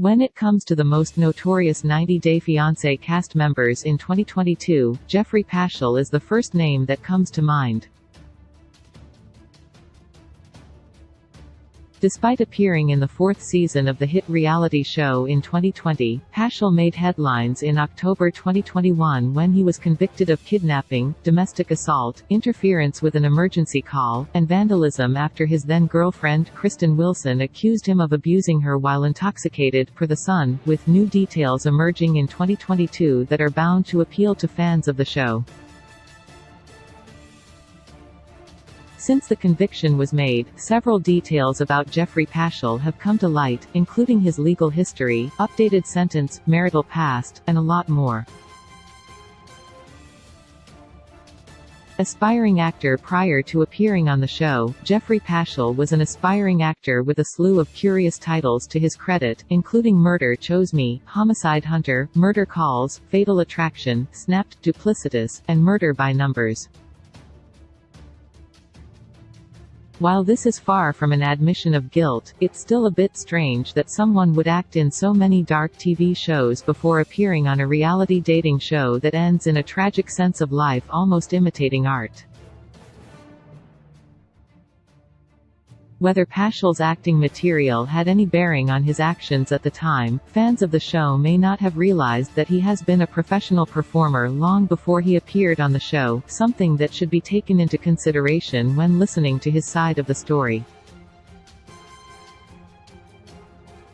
When it comes to the most notorious 90 Day Fiancé cast members in 2022, Geoffrey Paschel is the first name that comes to mind. Despite appearing in the fourth season of the hit reality show in 2020, Paschel made headlines in October 2021 when he was convicted of kidnapping, domestic assault, interference with an emergency call, and vandalism after his then-girlfriend Kristen Wilson accused him of abusing her while intoxicated, per The Sun, with new details emerging in 2022 that are bound to appeal to fans of the show. Since the conviction was made, several details about Geoffrey Paschel have come to light, including his legal history, updated sentence, marital past, and a lot more. Aspiring actor. Prior to appearing on the show, Geoffrey Paschel was an aspiring actor with a slew of curious titles to his credit, including Murder Chose Me, Homicide Hunter, Murder Calls, Fatal Attraction, Snapped, Duplicitous, and Murder by Numbers. While this is far from an admission of guilt, it's still a bit strange that someone would act in so many dark TV shows before appearing on a reality dating show that ends in a tragic sense of life, almost imitating art. Whether Paschel's acting material had any bearing on his actions at the time, fans of the show may not have realized that he has been a professional performer long before he appeared on the show, something that should be taken into consideration when listening to his side of the story.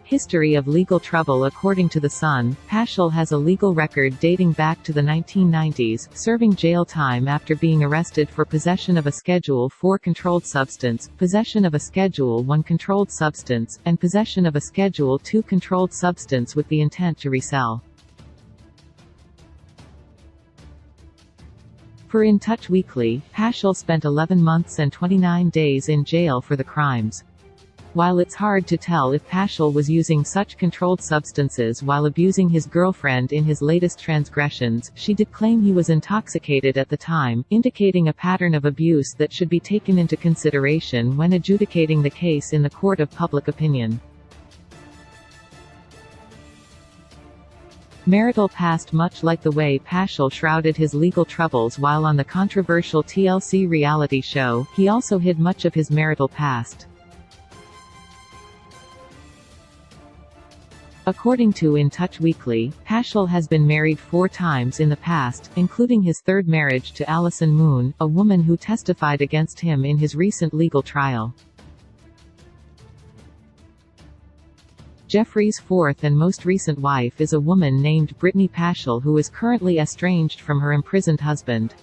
History of legal trouble. According to The Sun, Paschel has a legal record dating back to the 1990s, serving jail time after being arrested for possession of a Schedule IV controlled substance, possession of a Schedule I controlled substance, and possession of a Schedule II controlled substance with the intent to resell. Per In Touch Weekly, Paschel spent 11 months and 29 days in jail for the crimes. While it's hard to tell if Paschel was using such controlled substances while abusing his girlfriend in his latest transgressions, she did claim he was intoxicated at the time, indicating a pattern of abuse that should be taken into consideration when adjudicating the case in the court of public opinion. Marital past. Much like the way Paschel shrouded his legal troubles while on the controversial TLC reality show, he also hid much of his marital past. According to In Touch Weekly, Paschel has been married 4 times in the past, including his third marriage to Allison Moon, a woman who testified against him in his recent legal trial. Geoffrey's fourth and most recent wife is a woman named Brittany Paschel, who is currently estranged from her imprisoned husband.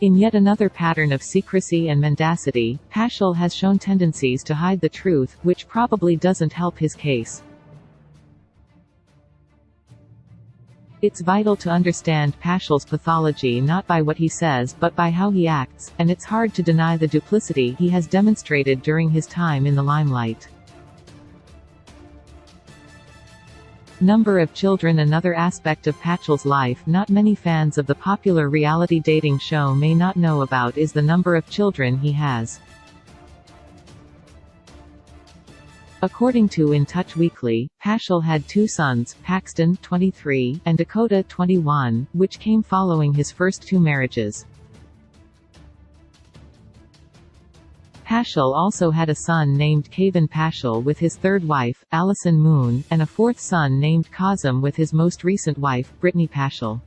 In yet another pattern of secrecy and mendacity, Paschel has shown tendencies to hide the truth, which probably doesn't help his case. It's vital to understand Paschel's pathology not by what he says but by how he acts, and it's hard to deny the duplicity he has demonstrated during his time in the limelight. Number of children. Another aspect of Paschel's life not many fans of the popular reality dating show may not know about is the number of children he has. According to In Touch Weekly, Paschel had 2 sons, Paxton, 23, and Dakota, 21, which came following his first 2 marriages. Paschel also had a son named Kevin Paschel with his third wife, Allison Moon, and a 4th son named Kazim with his most recent wife, Brittany Paschel.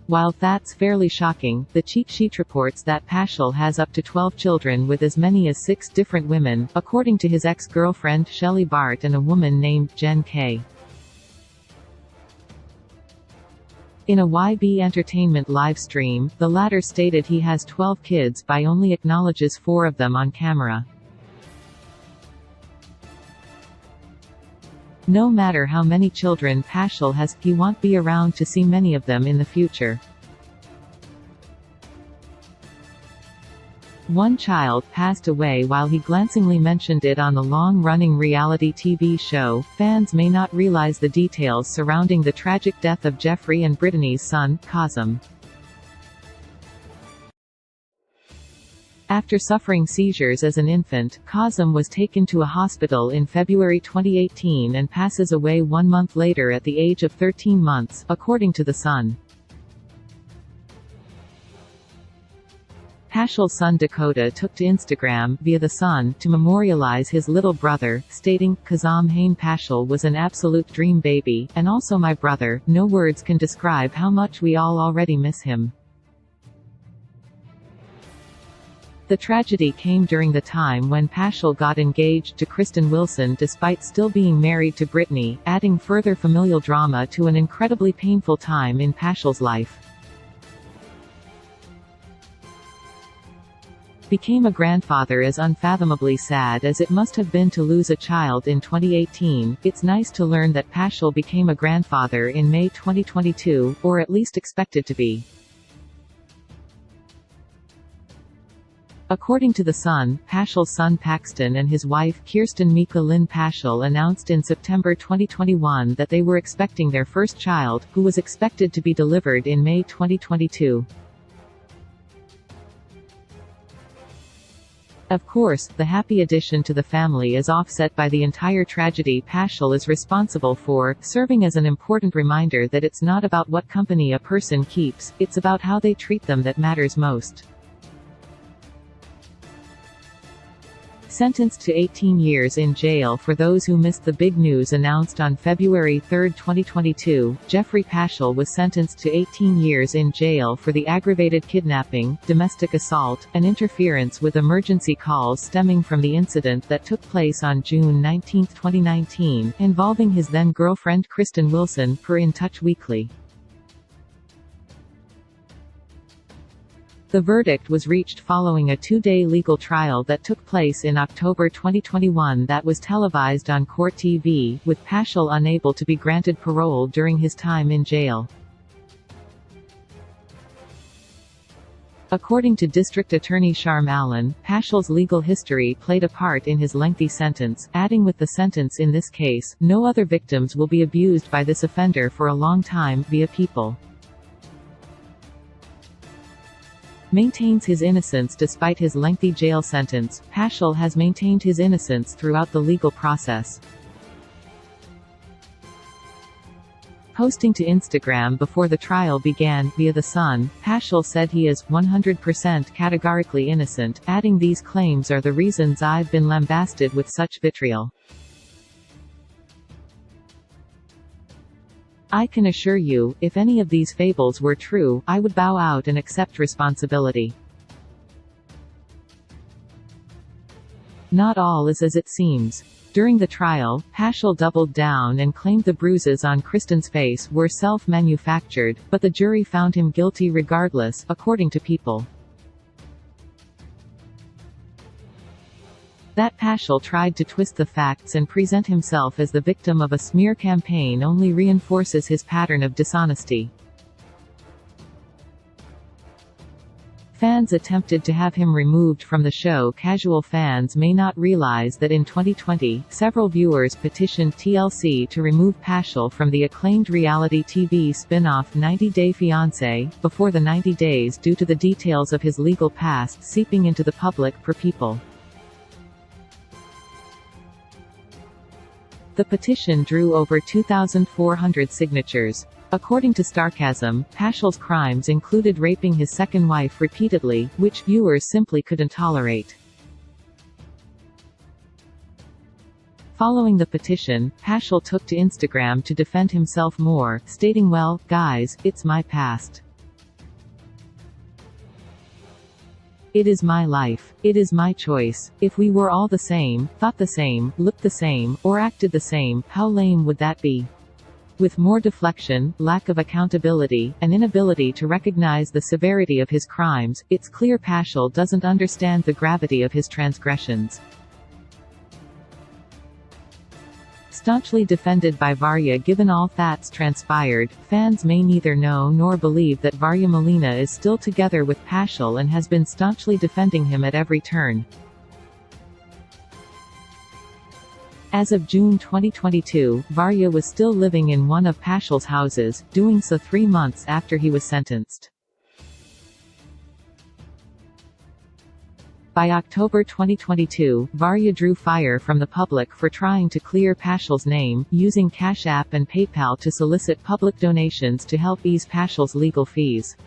While that's fairly shocking, the cheat sheet reports that Paschel has up to 12 children with as many as 6 different women, according to his ex-girlfriend Shelley Bart and a woman named Jen K. In a YB Entertainment live stream, the latter stated he has 12 kids but only acknowledges 4 of them on camera. No matter how many children Paschel has, he won't be around to see many of them in the future. One child passed away while he glancingly mentioned it on the long-running reality TV show. Fans may not realize the details surrounding the tragic death of Geoffrey and Brittany's son, Kazim. After suffering seizures as an infant, Kazım was taken to a hospital in February 2018 and passes away 1 month later at the age of 13 months, according to The Sun. Paschel's son Dakota took to Instagram, via The Sun, to memorialize his little brother, stating, "Kazım Hane Paschel was an absolute dream baby, and also my brother. No words can describe how much we all already miss him." The tragedy came during the time when Paschel got engaged to Kristen Wilson despite still being married to Britney, adding further familial drama to an incredibly painful time in Paschel's life. Became a grandfather as unfathomably sad as it must have been to lose a child in 2018, it's nice to learn that Paschel became a grandfather in May 2022, or at least expected to be. According to The Sun, Paschel's son Paxton and his wife, Kirsten Mika Lynn Paschel, announced in September 2021 that they were expecting their first child, who was expected to be delivered in May 2022. Of course, the happy addition to the family is offset by the entire tragedy Paschel is responsible for, serving as an important reminder that it's not about what company a person keeps, it's about how they treat them that matters most. Sentenced to 18 years in jail for those who missed the big news announced on February 3, 2022, Geoffrey Paschel was sentenced to 18 years in jail for the aggravated kidnapping, domestic assault, and interference with emergency calls stemming from the incident that took place on June 19, 2019, involving his then-girlfriend Kristen Wilson, per In Touch Weekly. The verdict was reached following a 2-day legal trial that took place in October 2021 that was televised on Court TV, with Paschel unable to be granted parole during his time in jail. According to District Attorney Sharm Allen, Paschel's legal history played a part in his lengthy sentence, adding, "With the sentence in this case, no other victims will be abused by this offender for a long time." Via People maintains his innocence despite his lengthy jail sentence. Paschel has maintained his innocence throughout the legal process. Posting to Instagram before the trial began, via The Sun, Paschel said he is 100% categorically innocent, adding, "These claims are the reasons I've been lambasted with such vitriol. I can assure you, if any of these fables were true, I would bow out and accept responsibility. Not all is as it seems." During the trial, Paschel doubled down and claimed the bruises on Kristen's face were self-manufactured, but the jury found him guilty regardless, according to People. That Paschel tried to twist the facts and present himself as the victim of a smear campaign only reinforces his pattern of dishonesty. Fans attempted to have him removed from the show. Casual fans may not realize that in 2020, several viewers petitioned TLC to remove Paschel from the acclaimed reality TV spin-off 90 Day Fiancé, before the 90 days due to the details of his legal past seeping into the public, per People. The petition drew over 2,400 signatures. According to Starcasm, Paschel's crimes included raping his second wife repeatedly, which viewers simply couldn't tolerate. Following the petition, Paschel took to Instagram to defend himself more, stating, "Well, guys, it's my past. It is my life. It is my choice. If we were all the same, thought the same, looked the same, or acted the same, how lame would that be?" With more deflection, lack of accountability, and inability to recognize the severity of his crimes, it's clear Paschel doesn't understand the gravity of his transgressions. Staunchly defended by Varya. Given all that's transpired, fans may neither know nor believe that Varya Molina is still together with Paschel and has been staunchly defending him at every turn. As of June 2022, Varya was still living in one of Paschel's houses, doing so 3 months after he was sentenced. By October 2022, Varya drew fire from the public for trying to clear Paschel's name, using Cash App and PayPal to solicit public donations to help ease Paschel's legal fees.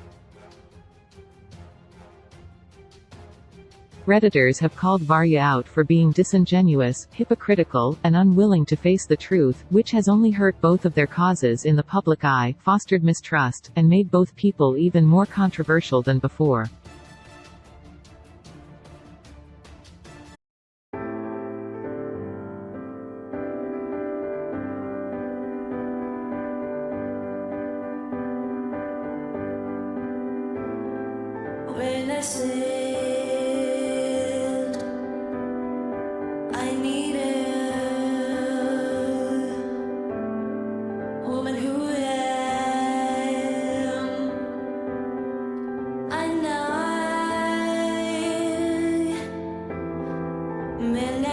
Redditors have called Varya out for being disingenuous, hypocritical, and unwilling to face the truth, which has only hurt both of their causes in the public eye, fostered mistrust, and made both people even more controversial than before. When I sinned, I needed a woman who am. And I, man,